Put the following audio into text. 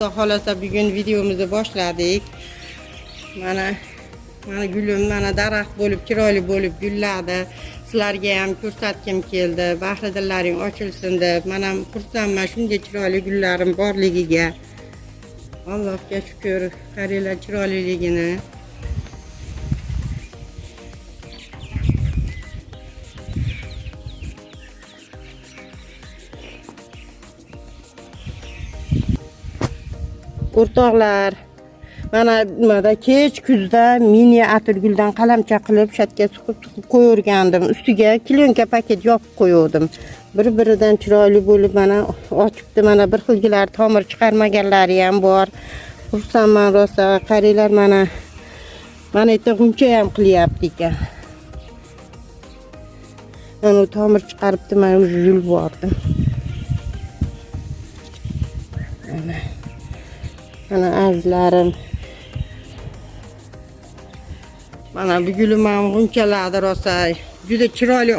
Xolasa bugun videomizni boshladik. Mana gulim mana daraxt bo'lib, chiroyli bo'lib gulladi. Sizlarga ham ko'rsatkim keldi. Bahridillaring ochilsin deb. Mana xursandman shunday chiroyli gullarim borligiga. Allohga shukr, qaranglar chiroyliligini. O'rtoqlar, mana kech kuzda mini atirguldan qalamcha qilib shatga suqib qo'ygandim. Ustiga klyonka paket yopib qo'ydim. Bir-biridan chiroyli bo'lib mana ochibdi. Mana bir xilgilar tomir chiqarmaganlari ham bor. Xursandman rosa. Qaranglar mana yerda g'uncha ham qilyapti ekan. Mana tomir chiqaribdi, mana yulib bordim. Mana azizlarim. Mana bu gulim ham g'unchaladi rosa. Juda chiroyli